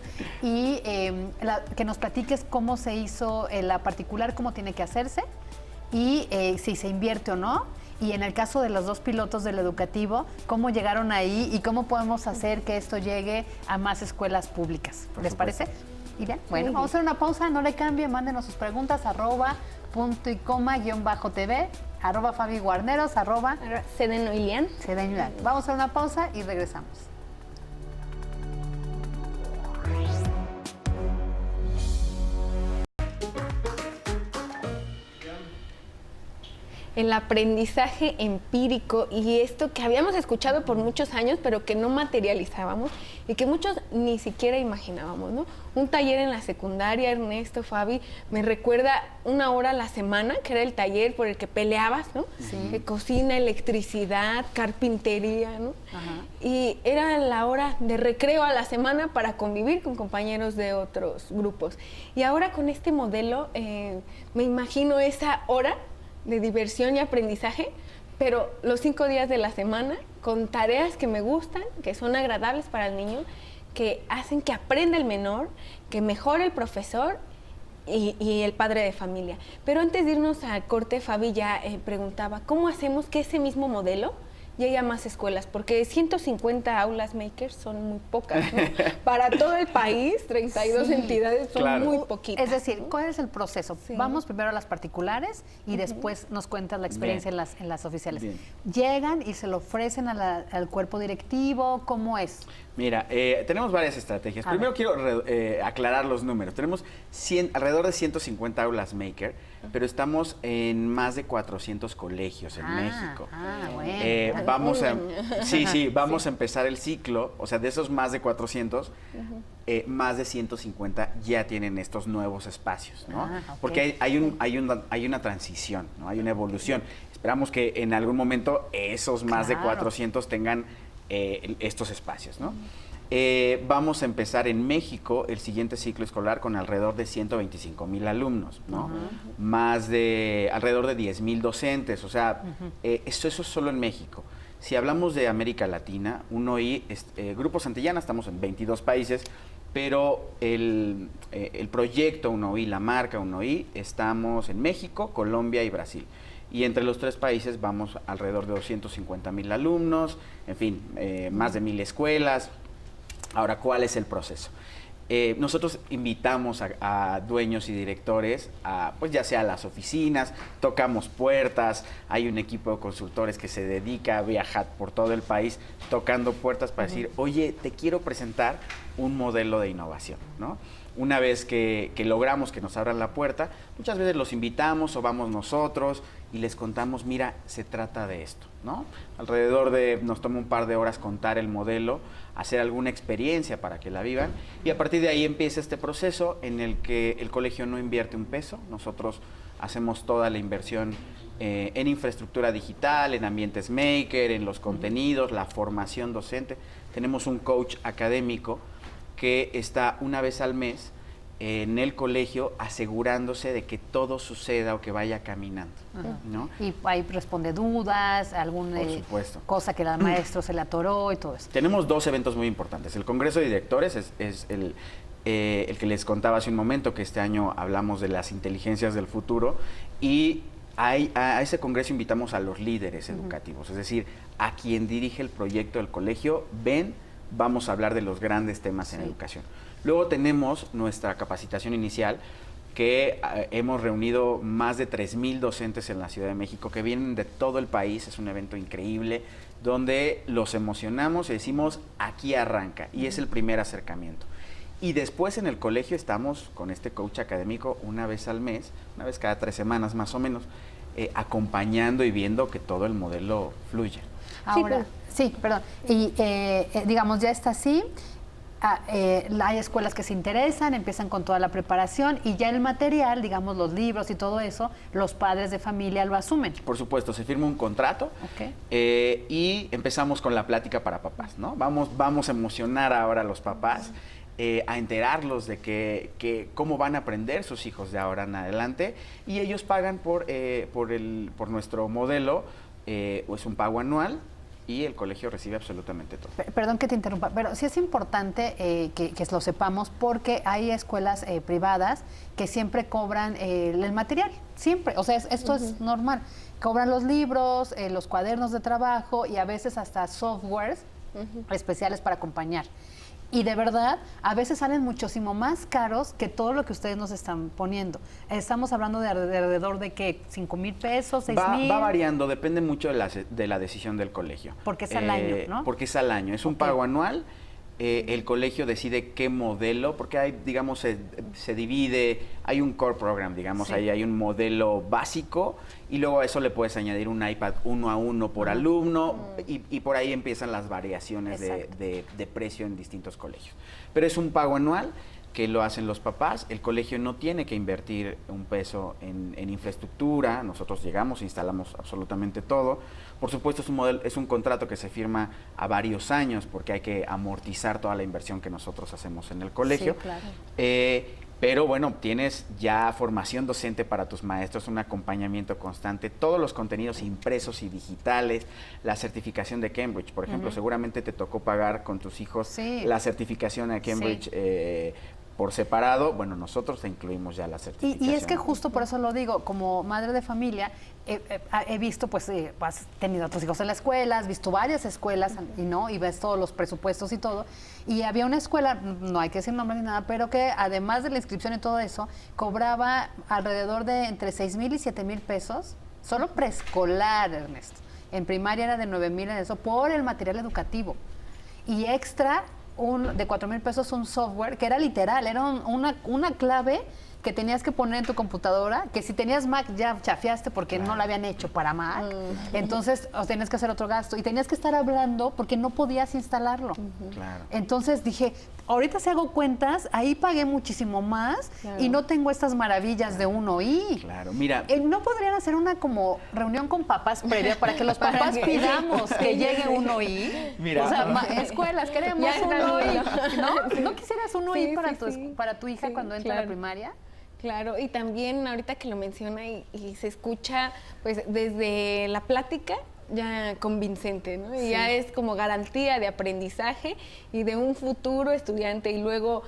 Y que nos platiques cómo se hizo la particular, cómo tiene que hacerse y si se invierte o no. Y en el caso de los dos pilotos del educativo, cómo llegaron ahí y cómo podemos hacer que esto llegue a más escuelas públicas. ¿Les parece? Y bien, bueno, vamos a hacer una pausa, no le cambien, mándenos sus preguntas, @punto y coma _TV, @Fabi Guarneros,
Sedeno Ilian.
Sedeno Ilian. Vamos a hacer una pausa y regresamos.
El aprendizaje empírico y esto que habíamos escuchado por muchos años, pero que no materializábamos y que muchos ni siquiera imaginábamos, ¿no? Un taller en la secundaria, Ernesto, Fabi, me recuerda 1 hora a la semana, que era el taller por el que peleabas, ¿no? Sí. Cocina, electricidad, carpintería, ¿no? Ajá. Y era la hora de recreo a la semana para convivir con compañeros de otros grupos. Y ahora con este modelo, me imagino esa hora de diversión y aprendizaje, pero los 5 días de la semana con tareas que me gustan, que son agradables para el niño, que hacen que aprenda el menor, que mejore el profesor y el padre de familia. Pero antes de irnos al corte, Fabi ya preguntaba, ¿cómo hacemos que ese mismo modelo llegue a más escuelas? Porque 150 aulas makers son muy pocas, ¿no? Para todo el país, 32 entidades son muy poquitas.
Es decir,
¿no?
¿cuál es el proceso? Sí. Vamos primero a las particulares y después nos cuentas la experiencia en las oficiales. Bien. ¿Llegan y se lo ofrecen al cuerpo directivo? ¿Cómo es?
Mira, tenemos varias estrategias. Primero quiero aclarar los números. Tenemos alrededor de 150 aulas maker, pero estamos en más de 400 colegios en México.
Bueno.
Vamos a empezar el ciclo, o sea, de esos más de 400, más de 150 ya tienen estos nuevos espacios, ¿no? Okay. Porque hay una transición, ¿no? Hay una evolución. Esperamos que en algún momento esos más de 400 tengan estos espacios, ¿no? Vamos a empezar en México el siguiente ciclo escolar con alrededor de 125,000 alumnos, ¿no? Alrededor de 10,000 docentes, o sea, eso es solo en México. Si hablamos de América Latina, UNOI, Grupo Santillana, estamos en 22 países, pero el proyecto UNOI, la marca UNOI, estamos en México, Colombia y Brasil. Y entre los 3 países vamos alrededor de 250,000 alumnos, en fin, más de 1,000 escuelas. Ahora, ¿cuál es el proceso? Nosotros invitamos a dueños y directores, pues ya sea a las oficinas, tocamos puertas, hay un equipo de consultores que se dedica a viajar por todo el país tocando puertas para decir, oye, te quiero presentar un modelo de innovación, ¿no? Una vez que logramos que nos abran la puerta, muchas veces los invitamos o vamos nosotros y les contamos, mira, se trata de esto, ¿no? Nos toma un par de horas contar el modelo, hacer alguna experiencia para que la vivan y a partir de ahí empieza este proceso en el que el colegio no invierte un peso, nosotros hacemos toda la inversión en infraestructura digital, en ambientes maker, en los contenidos, la formación docente. Tenemos un coach académico que está una vez al mes en el colegio asegurándose de que todo suceda o que vaya caminando, ¿no?
Y ahí responde dudas, alguna cosa que al maestro se le atoró y todo eso.
Tenemos 2 eventos muy importantes. El Congreso de Directores es el que les contaba hace un momento, que este año hablamos de las inteligencias del futuro, y a ese congreso invitamos a los líderes educativos, es decir, a quien dirige el proyecto del colegio. Ven, vamos a hablar de los grandes temas en educación. Luego tenemos nuestra capacitación inicial, que hemos reunido más de 3,000 docentes en la Ciudad de México que vienen de todo el país. Es un evento increíble donde los emocionamos y decimos, aquí arranca, y es el primer acercamiento. Y después en el colegio estamos con este coach académico una vez al mes, una vez cada 3 semanas más o menos, acompañando y viendo que todo el modelo fluye.
Ahora, perdón, y digamos, ya está así. Hay escuelas que se interesan, empiezan con toda la preparación y ya el material, digamos los libros y todo eso, los padres de familia lo asumen.
Por supuesto, se firma un contrato y empezamos con la plática para papás, ¿no? Vamos a emocionar ahora a los papás, a enterarlos de cómo van a aprender sus hijos de ahora en adelante, y ellos pagan por nuestro modelo, es un pago anual, y el colegio recibe absolutamente todo.
Perdón que te interrumpa, pero sí es importante que lo sepamos, porque hay escuelas privadas que siempre cobran el material, siempre, o sea, esto es normal. Cobran los libros, los cuadernos de trabajo y a veces hasta softwares especiales para acompañar. Y de verdad, a veces salen muchísimo más caros que todo lo que ustedes nos están poniendo. Estamos hablando de alrededor de, ¿qué? ¿5,000 pesos? ¿6,000?
Va variando, depende mucho de la decisión del colegio.
Porque es al año, ¿no?
Porque es al año, es un pago anual. El colegio decide qué modelo, porque hay, digamos, se divide, hay un core program, digamos, ahí hay un modelo básico, y luego a eso le puedes añadir un iPad 1 a 1 por alumno, y por ahí empiezan las variaciones de precio en distintos colegios. Pero es un pago anual que lo hacen los papás. El colegio no tiene que invertir un peso en infraestructura. Nosotros llegamos, instalamos absolutamente todo. Por supuesto, es un contrato que se firma a varios años, porque hay que amortizar toda la inversión que nosotros hacemos en el colegio.
Sí, claro.
Pero bueno, tienes ya formación docente para tus maestros, un acompañamiento constante, todos los contenidos impresos y digitales, la certificación de Cambridge, por ejemplo, seguramente te tocó pagar con tus hijos la certificación de Cambridge por separado. Bueno, nosotros te incluimos ya la certificación.
Y es que justo por eso lo digo, como madre de familia, he visto, pues, has tenido a tus hijos en la escuela, has visto varias escuelas, y ves todos los presupuestos y todo, y había una escuela, no hay que decir nombres ni nada, pero que además de la inscripción y todo eso, cobraba alrededor de entre 6,000 y 7,000 pesos, solo preescolar, Ernesto. En primaria era de 9,000 en eso, por el material educativo. Y extra, de 4,000 pesos un software que era literal, era una clave que tenías que poner en tu computadora, que si tenías Mac ya chafiaste porque no la habían hecho para Mac, entonces tenías que hacer otro gasto y tenías que estar hablando porque no podías instalarlo.
Claro.
Entonces dije, ahorita si hago cuentas, ahí pagué muchísimo más y no tengo estas maravillas de un OI.
Claro, mira.
¿No podrían hacer una como reunión con papás previa para que los papás pidamos que llegue un OI?
Mira.
O sea, escuelas, queremos un OI. ¿No quisieras un OI para tu hija cuando entra a la primaria?
Claro, y también ahorita que lo menciona y se escucha, pues desde la plática ya convincente, ¿no? Y ya es como garantía de aprendizaje y de un futuro estudiante y luego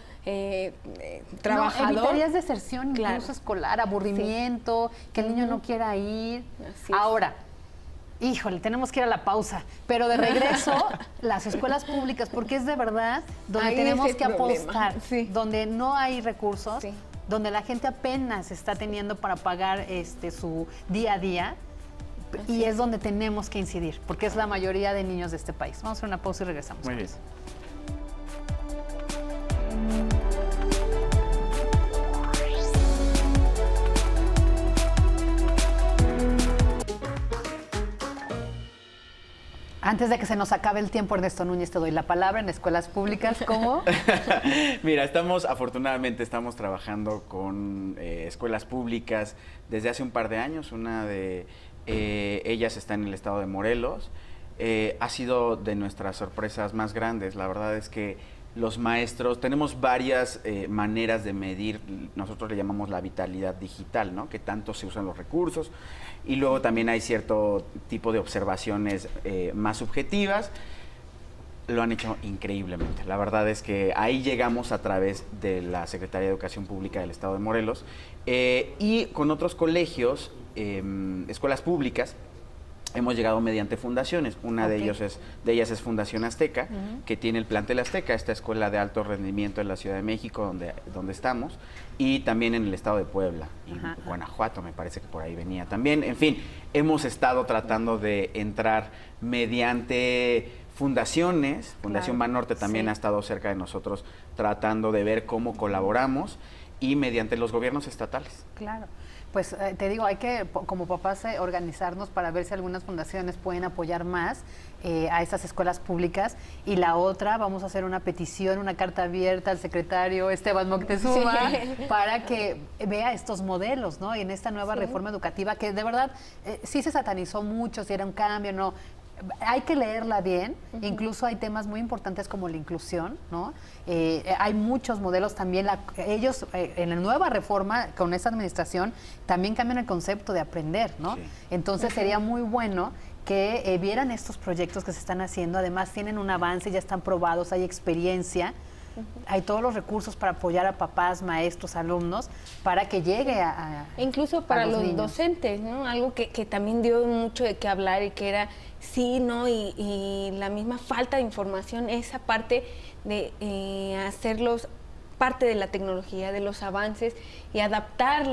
trabajador.
Evitarías deserción incluso escolar, aburrimiento, que el niño no quiera ir. Ahora, híjole, tenemos que ir a la pausa, pero de regreso, las escuelas públicas, porque es de verdad donde
ahí
tenemos que apostar, donde no hay recursos, donde la gente apenas está teniendo para pagar su día a día, y es donde tenemos que incidir, porque es la mayoría de niños de este país. Vamos a hacer una pausa y regresamos.
Muy bien.
Antes de que se nos acabe el tiempo, Ernesto Núñez, te doy la palabra en escuelas públicas. ¿Cómo?
Mira, afortunadamente estamos trabajando con escuelas públicas desde hace un par de años. Una de ellas está en el estado de Morelos. Ha sido de nuestras sorpresas más grandes. La verdad es que los maestros, tenemos varias maneras de medir, nosotros le llamamos la vitalidad digital, ¿no? Que tanto se usan los recursos, y luego también hay cierto tipo de observaciones más subjetivas. lo han hecho increíblemente. La verdad es que ahí llegamos a través de la Secretaría de Educación Pública del Estado de Morelos y con otros colegios, escuelas públicas, hemos llegado mediante fundaciones. Una de ellas es Fundación Azteca, que tiene el plantel Azteca, esta escuela de alto rendimiento en la Ciudad de México, donde estamos, y también en el estado de Puebla, y Guanajuato, me parece que por ahí venía también. En fin, hemos estado tratando de entrar mediante fundaciones. Fundación Banorte también ha estado cerca de nosotros tratando de ver cómo colaboramos, y mediante los gobiernos estatales.
Claro. Pues te digo, hay que, como papás, organizarnos para ver si algunas fundaciones pueden apoyar más a estas escuelas públicas. Y la otra, vamos a hacer una petición, una carta abierta al secretario Esteban Moctezuma para que vea estos modelos, ¿no? Y en esta nueva reforma educativa, que de verdad sí se satanizó mucho, si era un cambio, no. Hay que leerla bien, incluso hay temas muy importantes como la inclusión, ¿no? Hay muchos modelos también, ellos en la nueva reforma con esta administración también cambian el concepto de aprender, ¿no? Sí. Entonces sería muy bueno que vieran estos proyectos que se están haciendo, además tienen un avance, ya están probados, hay experiencia. Hay todos los recursos para apoyar a papás, maestros, alumnos, para que llegue a
incluso para los
niños.
Docentes, ¿no? Algo que también dio mucho de qué hablar y que era sí, ¿no? Y la misma falta de información, esa parte de hacerlos parte de la tecnología, de los avances y adaptar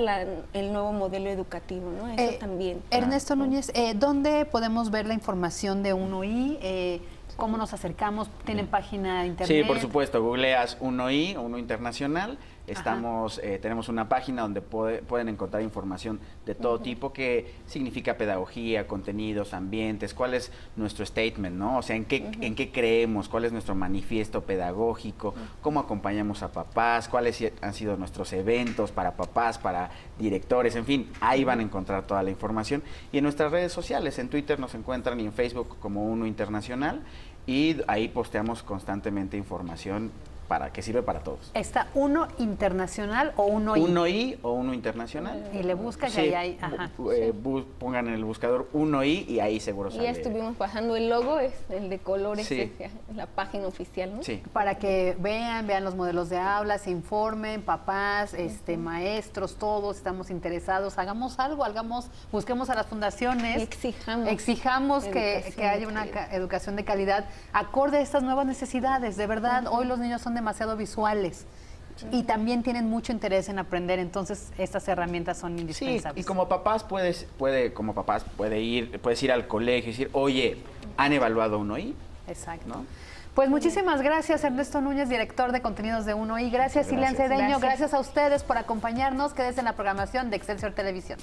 el nuevo modelo educativo, ¿no? Eso también.
Ernesto Núñez, ¿dónde podemos ver la información de 1I? ¿Cómo nos acercamos? ¿Tienen página de internet?
Sí, por supuesto. Googleas 1I, 1 Internacional. Estamos, tenemos una página donde pueden encontrar información de todo tipo, que significa pedagogía, contenidos, ambientes, cuál es nuestro statement, ¿no? O sea, en qué creemos, cuál es nuestro manifiesto pedagógico, cómo acompañamos a papás, cuáles han sido nuestros eventos para papás, para directores, en fin, ahí van a encontrar toda la información. Y en nuestras redes sociales, en Twitter nos encuentran y en Facebook como 1 Internacional, y ahí posteamos constantemente información que sirve para todos.
¿Está 1 Internacional o 1I?
1I o 1 Internacional.
Y le buscan y ahí hay...
pongan en el buscador 1I y ahí seguro sale.
Y ya estuvimos pasando el logo, es el de colores, la página oficial, ¿no?
Sí. Para que vean los modelos de aula, se informen, papás, maestros, todos estamos interesados. Hagamos algo, busquemos a las fundaciones. Exijamos que haya una educación de calidad acorde a estas nuevas necesidades. De verdad, hoy los niños son demasiado visuales y también tienen mucho interés en aprender, entonces estas herramientas son indispensables.
Sí, y como papás puedes ir al colegio y decir, oye, ¿han evaluado 1I?
Exacto.
¿No?
Pues muchísimas gracias, Ernesto Núñez, director de contenidos de 1I. Gracias, Ileana Cedeño. Gracias a ustedes por acompañarnos. Quédense en la programación de Excelsior Televisión.